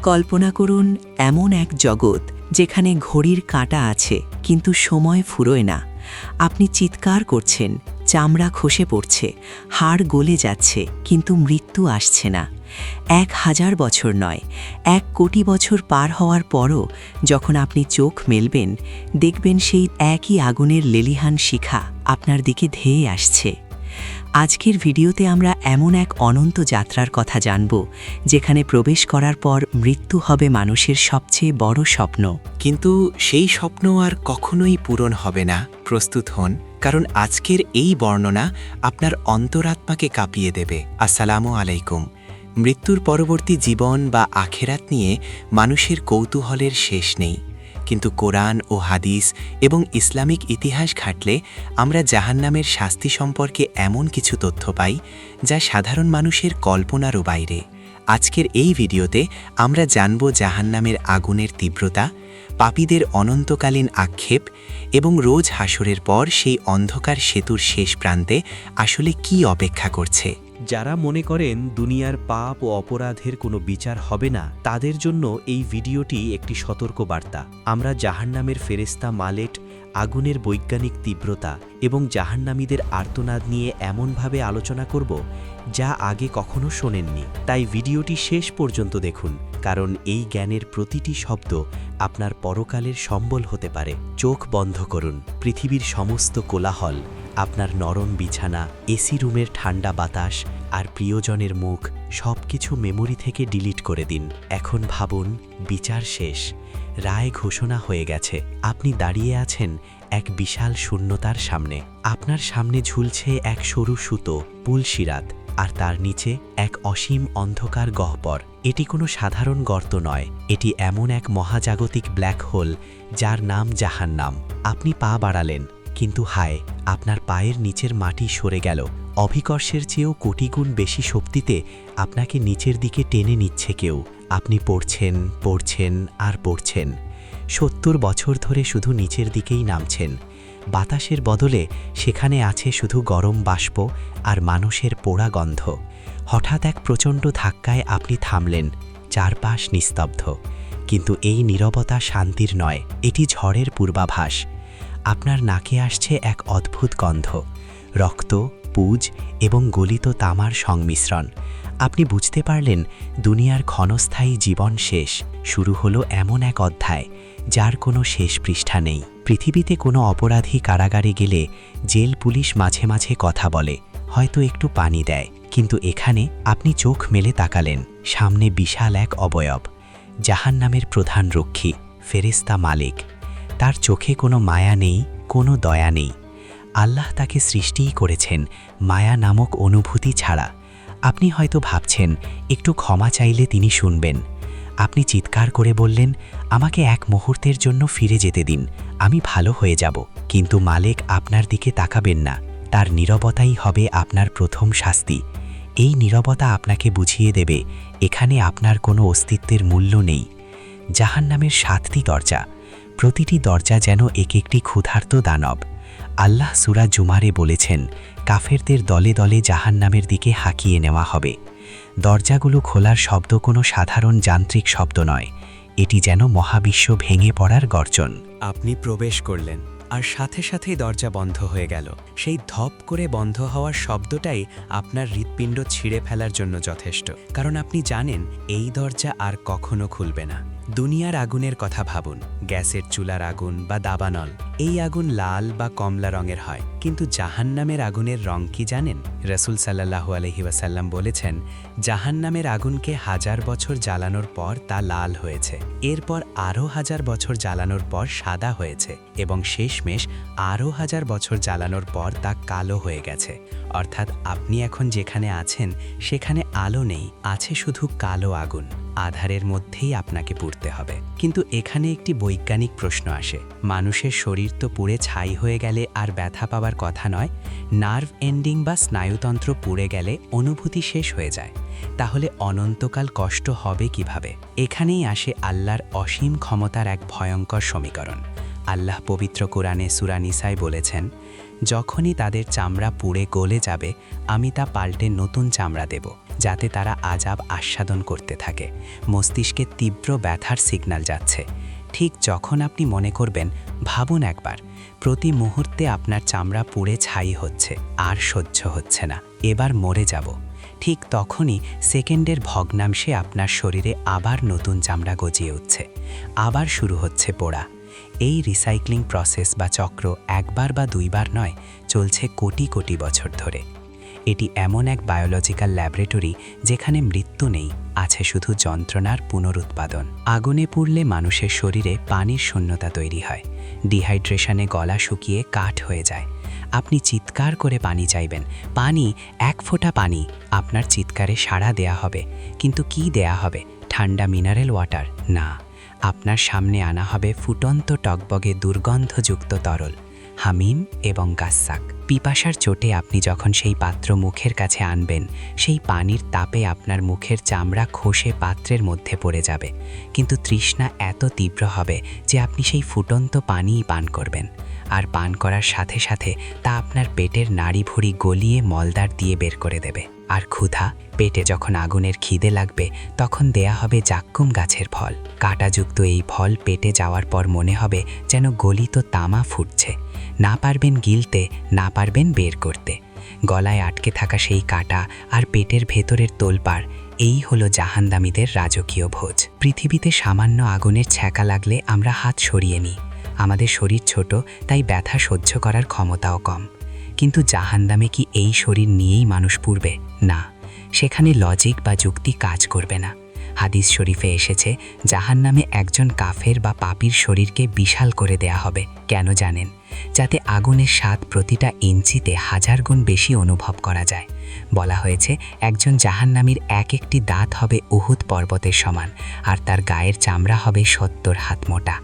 কল্পনা করুন এমন এক জগৎ যেখানে ঘড়ির কাঁটা আছে কিন্তু সময় ফুরোয় না। আপনি চিৎকার করছেন, চামড়া খসে পড়ছে, হাড় গলে যাচ্ছে, কিন্তু মৃত্যু আসছে না। 1000 বছর নয়, 1 কোটি বছর পার হওয়ার পরও যখন আপনি চোখ মেলবেন, দেখবেন সেই একই আগুনের লেলিহান শিখা আপনার দিকে ধেয়ে আসছে। আজকের ভিডিওতে আমরা এমন এক অনন্ত যাত্রার কথা জানব, যেখানে প্রবেশ করার পর মৃত্যু হবে মানুষের সবচেয়ে বড় স্বপ্ন। কিন্তু সেই স্বপ্ন আর কখনোই পূরণ হবে না। প্রস্তুত হন, কারণ আজকের এই বর্ণনা আপনার অন্তরাত্মাকে কাঁপিয়ে দেবে। আসসালামু আলাইকুম। মৃত্যুর পরবর্তী জীবন বা আখেরাত নিয়ে মানুষের কৌতূহলের শেষ নেই, কিন্তু কোরআন ও হাদিস এবং ইসলামিক ইতিহাস ঘাঁটলে আমরা জাহান্নামের শাস্তি সম্পর্কে এমন কিছু তথ্য পাই যা সাধারণ মানুষের কল্পনারও বাইরে। আজকের এই ভিডিওতে আমরা জানব জাহান্নামের আগুনের তীব্রতা, পাপীদের অনন্তকালীন আক্ষেপ এবং রোজ হাসরের পর সেই অন্ধকার সেতুর শেষ প্রান্তে আসলে কি অপেক্ষা করছে। যারা মনে করেন দুনিয়ার পাপ ও অপরাধের কোনো বিচার হবে না, তাদের জন্য এই ভিডিওটি একটি সতর্ক বার্তা। আমরা জাহান্নামের ফেরেশতা মালেক, আগুনের বৈজ্ঞানিক তীব্রতা এবং জাহান্নামীদের আর্তনাদ নিয়ে এমনভাবে আলোচনা করব যা আগে কখনো শোনেননি। তাই ভিডিওটি শেষ পর্যন্ত দেখুন, কারণ এই জ্ঞানের প্রতিটি শব্দ আপনার পরকালের সম্বল হতে পারে। চোখ বন্ধ করুন। পৃথিবীর সমস্ত কোলাহল, আপনার নরম বিছানা, এসি রুমের ঠান্ডা বাতাস আর প্রিয়জনের মুখ সবকিছু মেমোরি থেকে ডিলিট করে দিন। এখন ভাবুন, বিচার শেষ, রায় ঘোষণা হয়ে গেছে। আপনি দাঁড়িয়ে আছেন এক বিশাল শূন্যতার সামনে। আপনার সামনে ঝুলছে এক সরু সুতো, পুলসিরাত, আর তার নিচে এক অসীম অন্ধকার গহ্বর। এটি কোনো সাধারণ গর্ত নয়, এটি এমন এক মহাজাগতিক ব্ল্যাক হোল যার নাম জাহান্নাম। আপনি পা বাড়ালেন, কিন্তু হায়, আপনার পায়ের নিচের মাটি সরে গেল। অভিকর্ষের চেয়েও কোটিগুণ বেশি শক্তিতে আপনাকে নিচের দিকে টেনে নিচ্ছে কেউ। আপনি পড়ছেন, পড়ছেন আর পড়ছেন। 70 বছর ধরে শুধু নিচের দিকেই নামছেন। বাতাসের বদলে সেখানে আছে শুধু গরম বাষ্প আর মানুষের পোড়া গন্ধ। হঠাৎ এক প্রচণ্ড ধাক্কায় আপনি থামলেন, চারপাশ নিস্তব্ধ। কিন্তু এই নীরবতা শান্তির নয়, এটি ঝড়ের পূর্বাভাস। আপনার নাকে আসছে এক অদ্ভুত গন্ধ, রক্ত, পুজ এবং গলিত তামার সংমিশ্রণ। আপনি বুঝতে পারলেন দুনিয়ার ক্ষণস্থায়ী জীবন শেষ। শুরু হলো এমন এক অধ্যায় যার কোনো শেষ পৃষ্ঠা নেই। পৃথিবীতে কোনো অপরাধী কারাগারে গেলে জেল পুলিশ মাঝে মাঝে কথা বলে, হয়তো একটু পানি দেয়, কিন্তু এখানে আপনি চোখ মেলে তাকালেন, সামনে বিশাল এক অবয়ব, জাহান্নামের প্রধান রক্ষী, ফেরেশতা মালেক। তার চোখে কোনো মায়া নেই, কোনো দয়া নেই। আল্লাহ তাকে সৃষ্টিই করেছেন মায়া নামক অনুভূতি ছাড়া। আপনি হয়তো ভাবছেন একটু ক্ষমা চাইলে তিনি শুনবেন। আপনি চিৎকার করে বললেন, আমাকে এক মুহূর্তের জন্য ফিরে যেতে দিন, আমি ভালো হয়ে যাব। কিন্তু মালেক আপনার দিকে তাকাবেন না। তার নীরবতাই হবে আপনার প্রথম শাস্তি। এই নীরবতা আপনাকে বুঝিয়ে দেবে এখানে আপনার কোনো অস্তিত্বের মূল্য নেই। জাহান্নামের 7টি দরজা, প্রতিটি দরজা যেন এক একটি ক্ষুধার্ত দানব। আল্লাহ সূরা জুমারে বলেছেন, কাফেরদের দলে দলে জাহান্নামের দিকে হাঁকিয়ে নেওয়া হবে। দরজাগুলো খোলার শব্দ কোনো সাধারণ যান্ত্রিক শব্দ নয়, এটি যেন মহাবিশ্ব ভেঙে পড়ার গর্জন। আপনি প্রবেশ করলেন, আর সাথে সাথেই দরজা বন্ধ হয়ে গেল। সেই ধপ করে বন্ধ হওয়ার শব্দটাই আপনার হৃৎপিণ্ড ছিঁড়ে ফেলার জন্য যথেষ্ট, কারণ আপনি জানেন এই দরজা আর কখনো খুলবে না। দুনিয়ার আগুনের কথা ভাবুন, গ্যাসের চুলার আগুন বা দাবানল। এই আগুন লাল বা কমলা রঙের হয়, কিন্তু জাহান্নামের আগুনের রং কি জানেন? রাসূল সাল্লাল্লাহু আলাইহি ওয়াসাল্লাম বলেছেন, জাহান্নামের আগুনকে 1000 বছর জ্বালানোর পর তা লাল হয়েছে, এরপর আরও 1000 বছর জ্বালানোর পর সাদা হয়েছে, এবং শেষমেশ আরও 1000 বছর জ্বালানোর পর তা কালো হয়ে গেছে। অর্থাৎ আপনি এখন যেখানে আছেন সেখানে আলো নেই, আছে শুধু কালো আগুন। আধারের মধ্যেই আপনাকে পুড়তে হবে। কিন্তু এখানে একটি বৈজ্ঞানিক প্রশ্ন আসে, মানুষের শরীর তো পুড়ে ছাই হয়ে গেলে আর ব্যথা পাওয়ার কথা নয়, নার্ভ এন্ডিং বা স্নায়ুতন্ত্র পুড়ে গেলে অনুভূতি শেষ হয়ে যায়, তাহলে অনন্তকাল কষ্ট হবে কিভাবে? এখানেই আসে আল্লাহর অসীম ক্ষমতার এক ভয়ঙ্কর সমীকরণ। আল্লাহ পবিত্র কোরআনে সূরা নিসায় বলেছেন, যখনই তাদের চামড়া পুড়ে গলে যাবে আমি তা পাল্টে নতুন চামড়া দেব, যাতে তারা আজাব আস্বাদন করতে থাকে। মস্তিষ্কে তীব্র ব্যথার সিগন্যাল যাচ্ছে। ঠিক যখন আপনি মনে করবেন, ভাবুন একবার, প্রতি মুহূর্তে আপনার চামড়া পুড়ে ছাই হচ্ছে, আর সহ্য হচ্ছে না, এবার মরে যাব, ঠিক তখনই সেকেন্ডের ভগ্নাংশে আপনার শরীরে আবার নতুন চামড়া গজিয়ে উঠছে, আবার শুরু হচ্ছে পোড়া। এই রিসাইক্লিং প্রসেস বা চক্র একবার বা দুইবার নয়, চলছে কোটি কোটি বছর ধরে। এটি এমন এক বায়োলজিক্যাল ল্যাবরেটরি যেখানে মৃত্যু নেই, আছে শুধু যন্ত্রণার পুনরুৎপাদন। আগুনে পুড়লে মানুষের শরীরে পানির শূন্যতা তৈরি হয়, ডিহাইড্রেশনে গলা শুকিয়ে কাঠ হয়ে যায়। আপনি চিৎকার করে পানি চাইবেন, পানি, এক ফোঁটা পানি, আপনার চিৎকারে সাড়া দেয়া হবে। কিন্তু কি দেয়া হবে? ঠান্ডা মিনারেল ওয়াটার না, আপনার সামনে আনা হবে ফুটন্ত টকবগে দুর্গন্ধযুক্ত তরল, হামিম এবং গাস্সাক। পিপাসার চোটে আপনি যখন সেই পাত্র মুখের কাছে আনবেন, সেই পানির তাপে আপনার মুখের চামড়া খসে পাত্রের মধ্যে পড়ে যাবে। কিন্তু তৃষ্ণা এত তীব্র হবে যে আপনি সেই ফুটন্ত পানিই পান করবেন। আর পান করার সাথে সাথে তা আপনার পেটের নাড়িভুড়ি গলিয়ে মলদার দিয়ে বের করে দেবে। আর ক্ষুধা, পেটে যখন আগুনের খিদে লাগবে, তখন দেয়া হবে জাক্কুম গাছের ফল। কাঁটাযুক্ত এই ফল পেটে যাওয়ার পর মনে হবে যেন গলিত তামা ফুটছে। না পারবেন গিলতে, না পারবেন বের করতে। গলায় আটকে থাকা সেই কাঁটা আর পেটের ভেতরের তোলপাড়, এই হলো জাহান্নামীদের রাজকীয় ভোজ। পৃথিবীতে সামান্য আগুনের ছ্যাঁকা লাগলে আমরা হাত সরিয়ে নিই। আমাদের শরীর ছোট, তাই ব্যথা সহ্য করার ক্ষমতাও কম। কিন্তু জাহান্নামে কি এই শরীর নিয়েই মানুষ পুড়বে? না, সেখানে লজিক বা যুক্তি কাজ করবে না। হাদিস শরীফে এসেছে, জাহান্নামে একজন কাফের বা পাপীর শরীরকে বিশাল করে দেয়া হবে। কেন জানেন? যাতে আগুনের স্বাদ প্রতিটা ইঞ্চিতে 1000 গুণ বেশি অনুভব করা যায়। বলা হয়েছে, একজন জাহান্নামীর এক একটি দাঁত হবে উহুদ পর্বতের সমান, আর তার গায়ের চামড়া হবে 70 হাত মোটা।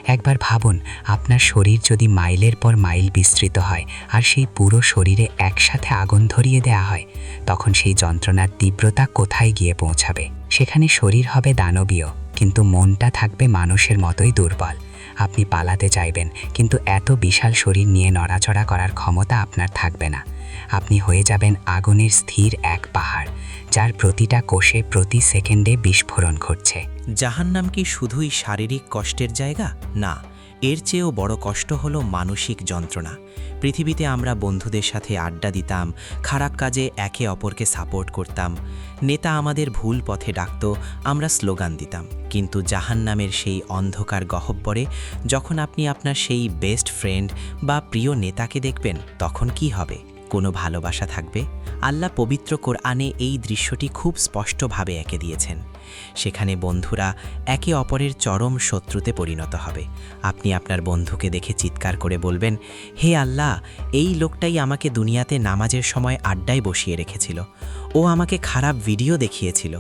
একবার ভাবুন, আপনার শরীর যদি মাইলের পর মাইল বিস্তৃত হয় আর সেই পুরো শরীরে একসাথে আগুন ধরিয়ে দেয়া হয়, তখন সেই যন্ত্রণার তীব্রতা কোথায় গিয়ে পৌঁছাবে? সেখানে শরীর হবে দানবীয়, কিন্তু মনটা থাকবে মানুষের মতোই দুর্বল। আপনি পালাতে চাইবেন, কিন্তু এত বিশাল শরীর নিয়ে নড়াচড়া করার ক্ষমতা আপনার থাকবে না। আপনি হয়ে যাবেন আগুনের স্থির এক পাহাড়, যার প্রতিটা কোষে প্রতি সেকেন্ডে বিস্ফোরণ ঘটছে। জাহান্নাম কি শুধুই শারীরিক কষ্টের জায়গা? না, এর চেয়েও বড় কষ্ট হলো মানসিক যন্ত্রণা। পৃথিবীতে আমরা বন্ধুদের সাথে আড্ডা দিতাম, খারাপ কাজে একে অপরকে সাপোর্ট করতাম, নেতা আমাদের ভুল পথে ডাকত, আমরা স্লোগান দিতাম। কিন্তু জাহান্নামের সেই অন্ধকার গহ্বরে যখন আপনি আপনার সেই বেস্ট ফ্রেন্ড বা প্রিয় নেতাকে দেখবেন, তখন কি হবে? কোনো ভালোবাসা থাকবে? আল্লাহ পবিত্র কোরআনে এই দৃশ্যটি খুব স্পষ্টভাবে এঁকে দিয়েছেন। সেখানে বন্ধুরা একে অপরের চরম শত্রুতে পরিণত হবে। আপনি আপনার বন্ধুকে দেখে চিৎকার করে বলবেন, হে আল্লাহ, এই লোকটাই আমাকে দুনিয়াতে নামাজের সময় আড্ডায় বসিয়ে রেখেছিল, ও আমাকে খারাপ ভিডিও দেখিয়েছিল,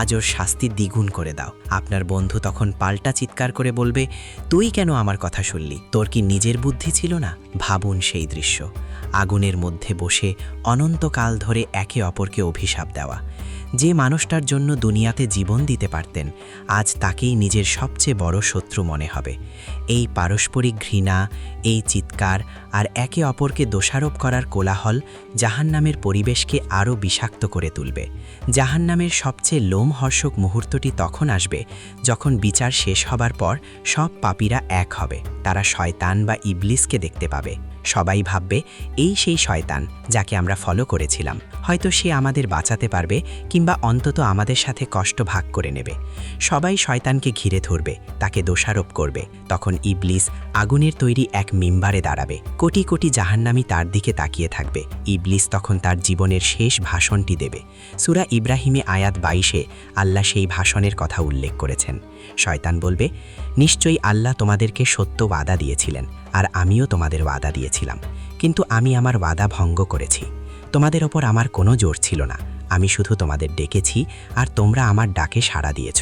আজ ওর শাস্তি দ্বিগুণ করে দাও। আপনার বন্ধু তখন পাল্টা চিৎকার করে বলবে, তুই কেন আমার কথা শুনলি? তোর কি নিজের বুদ্ধি ছিল না? ভাবুন সেই দৃশ্য, আগুনের মধ্যে বসে অনন্তকাল ধরে একে অপরকে অভিশাপ দেওয়া। যে মানুষটার জন্য দুনিয়াতে জীবন দিতে পারতেন, আজ তাকেই নিজের সবচেয়ে বড় শত্রু মনে হবে। এই পারস্পরিক ঘৃণা, এই চিৎকার আর একে অপরকে দোষারোপ করার কোলাহল জাহান্নামের পরিবেশকে আরও বিষাক্ত করে তুলবে। জাহান্নামের সবচেয়ে লোমহর্ষক মুহূর্তটি তখন আসবে যখন বিচার শেষ হবার পর সব পাপীরা এক হবে। তারা শয়তান বা ইবলিসকে দেখতে পাবে। সবাই ভাববে, এই সেই শয়তান যাকে আমরা ফলো করেছিলাম। হয়তো সে আমাদের বাঁচাতে পারবে, কিংবা অন্তত আমাদের সাথে কষ্ট ভাগ করে নেবে। সবাই শয়তানকে ঘিরে ধরবে, তাকে দোষারোপ করবে। তখন ইবলিস আগুনের তৈরি এক মিম্বারে দাঁড়াবে। কোটি কোটি জাহান্নামী তার দিকে তাকিয়ে থাকবে। ইবলিস তখন তার জীবনের শেষ ভাষণটি দেবে। সূরা ইব্রাহিমে আয়াত 22-এ আল্লাহ সেই ভাষণের কথা উল্লেখ করেছেন। শয়তান বলবে, নিশ্চয়ই আল্লাহ তোমাদেরকে সত্য ওয়াদা দিয়েছিলেন, আর আমিও তোমাদের ওয়াদা দিয়েছিলাম, কিন্তু আমি আমার ওয়াদা ভঙ্গ করেছি। তোমাদের ওপর আমার কোনো জোর ছিল না, আমি শুধু তোমাদের ডেকেছি আর তোমরা আমার ডাকে সাড়া দিয়েছ।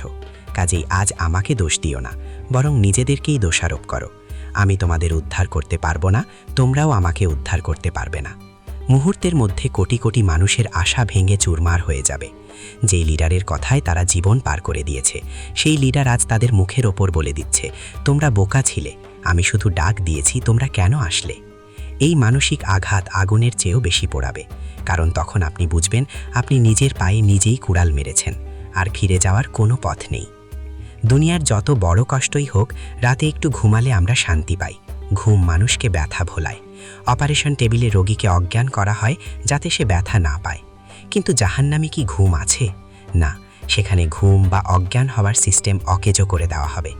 কাজেই আজ আমাকে দোষ দিও না, বরং নিজেদেরকেই দোষারোপ করো। আমি তোমাদের উদ্ধার করতে পারবো না, তোমরাও আমাকে উদ্ধার করতে পারবে না। মুহূর্তের মধ্যে কোটি কোটি মানুষের আশা ভেঙে চুরমার হয়ে যাবে। যেই লিডারের কথায় তারা জীবন পার করে দিয়েছে, সেই লিডার আজ তাদের মুখের ওপর বলে দিচ্ছে, তোমরা বোকা ছিলে, আমি শুধু ডাক দিয়েছি, তোমরা কেন আসলে? এই মানসিক আঘাত আগুনের চেয়েও বেশি পোড়াবে, কারণ তখন আপনি বুঝবেন আপনি নিজের পায়ে নিজেই কুড়াল মেরেছেন, আর ফিরে যাওয়ার কোনো পথ নেই। দুনিয়ার যত বড় কষ্টই হোক, রাতে একটু ঘুমালে আমরা শান্তি পাই। ঘুম মানুষকে ব্যথা ভোলায়। অপারেশন টেবিলে রোগীকে অজ্ঞান করা হয় যাতে সে ব্যথা না পায়। কিন্তু জাহান্নামে কি ঘুম আছে? না, সেখানে ঘুম বা অজ্ঞান হওয়ার সিস্টেম অকেজো করে দেওয়া হবে।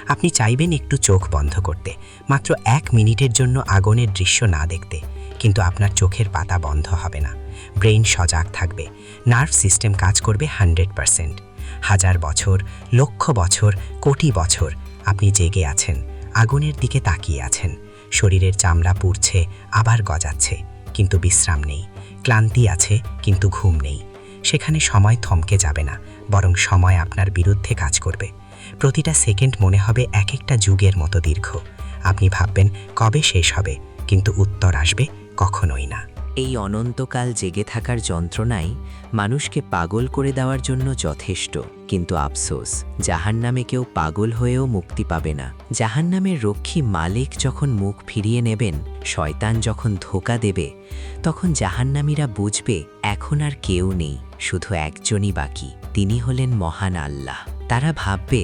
আপনি চাইবেন একটু চোখ বন্ধ করতে, মাত্র 1 মিনিটের জন্য আগুনের দৃশ্য না দেখতে, কিন্তু আপনার চোখের পাতা বন্ধ হবে না। ব্রেইন সজাগ থাকবে, নার্ভ সিস্টেম কাজ করবে 100%। 1000 বছর, লক্ষ বছর, কোটি বছর আপনি জেগে আছেন, আগুনের দিকে তাকিয়ে আছেন। শরীরের চামড়া পুড়ছে, আবার গজাচ্ছে, কিন্তু বিশ্রাম নেই। ক্লান্তি আছে, কিন্তু ঘুম নেই। সেখানে সময় থমকে যাবে না, বরং সময় আপনার বিরুদ্ধে কাজ করবে। প্রতিটা সেকেন্ড মনে হবে এক একটা যুগের মতো দীর্ঘ। আপনি ভাববেন কবে শেষ হবে, কিন্তু উত্তর আসবে কখনোই না। এই অনন্তকাল জেগে থাকার যন্ত্রণাই মানুষকে পাগল করে দেওয়ার জন্য যথেষ্ট। কিন্তু আফসোস, জাহান্নামে কেউ পাগল হয়েও মুক্তি পাবে না। জাহান্নামের রক্ষী মালিক যখন মুখ ফিরিয়ে নেবেন, শয়তান যখন ধোঁকা দেবে, তখন জাহান্নামীরা বুঝবে এখন আর কেউ নেই, শুধু একজনই বাকি। তিনি হলেন মহান আল্লাহ। তারা ভাববে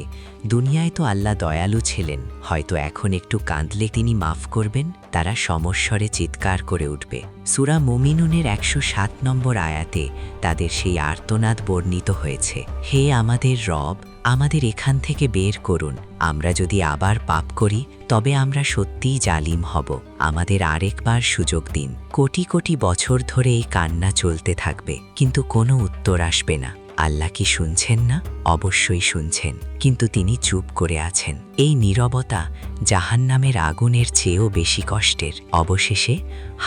দুনিয়ায় তো আল্লাহ দয়ালু ছিলেন, হয়তো এখন একটু কাঁদলে তিনি মাফ করবেন। তারা সমস্বরে চিৎকার করে উঠবে। সূরা মুমিনুনের 107 নম্বর আয়াতে তাদের সেই আর্তনাদ বর্ণিত হয়েছে, হে আমাদের রব, আমাদের এখান থেকে বের করুন। আমরা যদি আবার পাপ করি তবে আমরা সত্যিই জালিম হব। আমাদের আরেকবার সুযোগ দিন। কোটি কোটি বছর ধরে এই কান্না চলতে থাকবে, কিন্তু কোনো উত্তর আসবে না। আল্লাহ কি শুনছেন না? অবশ্যই শুনছেন, কিন্তু তিনি চুপ করে আছেন। এই নীরবতা জাহান্নামের আগুনের চেয়েও বেশি কষ্টের। অবশেষে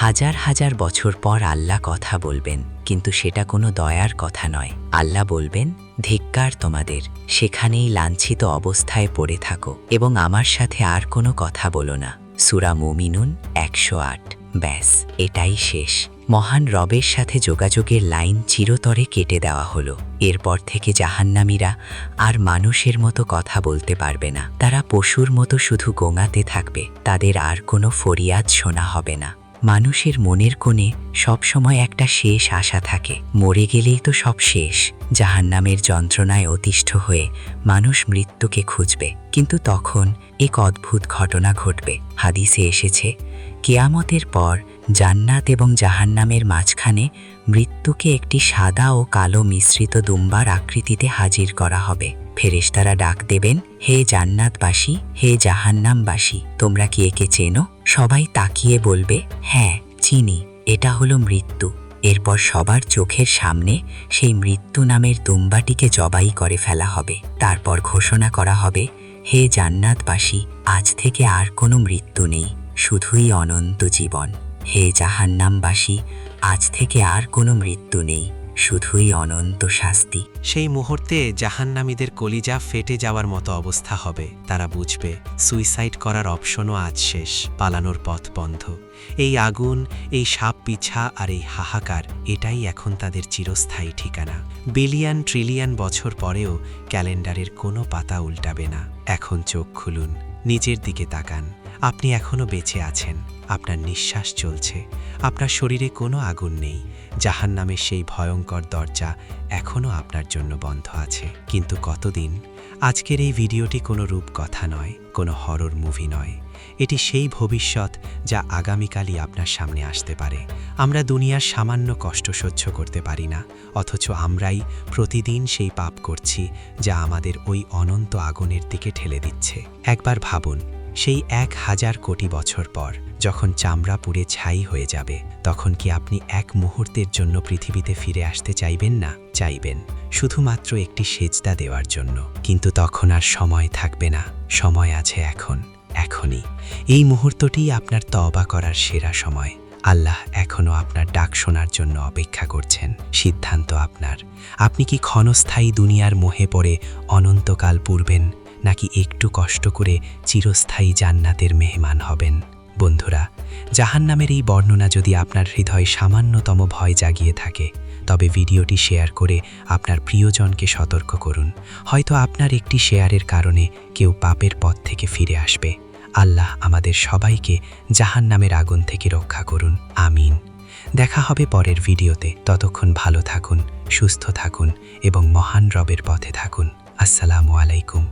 হাজার হাজার বছর পর আল্লাহ কথা বলবেন, কিন্তু সেটা কোনো দয়ার কথা নয়। আল্লাহ বলবেন, ধিক্কার তোমাদের, সেখানেই লাঞ্ছিত অবস্থায় পড়ে থাকো এবং আমার সাথে আর কোনো কথা বলো না। সূরা মুমিনুন 108। ব্যাস, এটাই শেষ। মহান রবের সাথে যোগাযোগের লাইন চিরতরে কেটে দেওয়া হলো। এরপর থেকে জাহান্নামীরা আর মানুষের মতো কথা বলতে পারবে না। তারা পশুর মতো শুধু গোঙাতে থাকবে। তাদের আর কোনো ফরিয়াদ শোনা হবে না। মানুষের মনের কোণে সবসময় একটা শেষ আশা থাকে, মরে গেলেই তো সব শেষ। জাহান্নামের যন্ত্রণায় অতিষ্ঠ হয়ে মানুষ মৃত্যুকে খুঁজবে, কিন্তু তখন এক অদ্ভুত ঘটনা ঘটবে। হাদিসে এসেছে, কিয়ামতের পর জান্নাত এবং জাহান্নামের মাঝখানে মৃত্যুকে একটি সাদা ও কালো মিশ্রিত দুম্বার আকৃতিতে হাজির করা হবে। ফেরেশতারা ডাক দেবেন, হে জান্নাতবাসী, হে জাহান্নামবাসী, তোমরা কি একে চেনো? সবাই তাকিয়ে বলবে, হ্যাঁ চিনি, এটা হলো মৃত্যু। এরপর সবার চোখের সামনে সেই মৃত্যু নামের দুম্বাটিকে জবাই করে ফেলা হবে। তারপর ঘোষণা করা হবে, হে জান্নাতবাসী, আজ থেকে আর কোনো মৃত্যু নেই, শুধুই অনন্ত জীবন। হে জাহান্নামবাসী, আজ থেকে আর কোনো মৃত্যু নেই, শুধুই অনন্ত শাস্তি। সেই মুহূর্তে জাহান্নামীদের কলিজা ফেটে যাওয়ার মতো অবস্থা হবে। তারা বুঝবে সুইসাইড করার অপশনও আজ শেষ, পালানোর পথ বন্ধ। এই আগুন, এই সাপ পিছা আর এই হাহাকার, এটাই এখন তাদের চিরস্থায়ী ঠিকানা। বিলিয়ন ট্রিলিয়ন বছর পরেও ক্যালেন্ডারের কোনো পাতা উল্টাবে না। এখন চোখ খুলুন, নিজের দিকে তাকান। আপনি এখনও বেঁচে আছেন, আপনার নিঃশ্বাস চলছে, আপনার শরীরে কোনো আগুন নেই। জাহান্নামের সেই ভয়ঙ্কর দরজা এখনও আপনার জন্য বন্ধ আছে। কিন্তু কতদিন? আজকের এই ভিডিওটি কোনো রূপকথা নয়, কোনো হরর মুভি নয়। এটি সেই ভবিষ্যৎ যা আগামীকালই আপনার সামনে আসতে পারে। আমরা দুনিয়ার সামান্য কষ্ট সহ্য করতে পারি না, অথচ আমরাই প্রতিদিন সেই পাপ করছি যা আমাদের ওই অনন্ত আগুনের দিকে ঠেলে দিচ্ছে। একবার ভাবুন, সেই 1000 কোটি বছর পর যখন চামড়া পুড়ে ছাই হয়ে যাবে, তখন কি আপনি এক মুহূর্তের জন্য পৃথিবীতে ফিরে আসতে চাইবেন না? চাইবেন, শুধুমাত্র একটি সেজদা দেওয়ার জন্য। কিন্তু তখন আর সময় থাকবে না। সময় আছে এখন, এখনই। এই মুহূর্তটিই আপনার তওবা করার সেরা সময়। আল্লাহ এখনও আপনার ডাক শোনার জন্য অপেক্ষা করছেন। সিদ্ধান্ত আপনার। আপনি কি ক্ষণস্থায়ী দুনিয়ার মোহে পড়ে অনন্তকাল পূর্বেন, নাকি একটু কষ্ট করে চিরস্থায়ী জান্নাতের মেহমান হবেন? বন্ধুরা, জাহান্নামের এই বর্ণনা যদি আপনার হৃদয়ে সামান্যতম ভয় জাগিয়ে থাকে, তবে ভিডিওটি শেয়ার করে আপনার প্রিয়জনকে সতর্ক করুন। হয়তো আপনার একটি শেয়ারের কারণে কেউ পাপের পথ থেকে ফিরে আসবে। আল্লাহ আমাদের সবাইকে জাহান্নামের আগুন থেকে রক্ষা করুন, আমিন। দেখা হবে পরের ভিডিওতে। ততক্ষণ ভালো থাকুন, সুস্থ থাকুন এবং মহান রবের পথে থাকুন। আসসালামু আলাইকুম।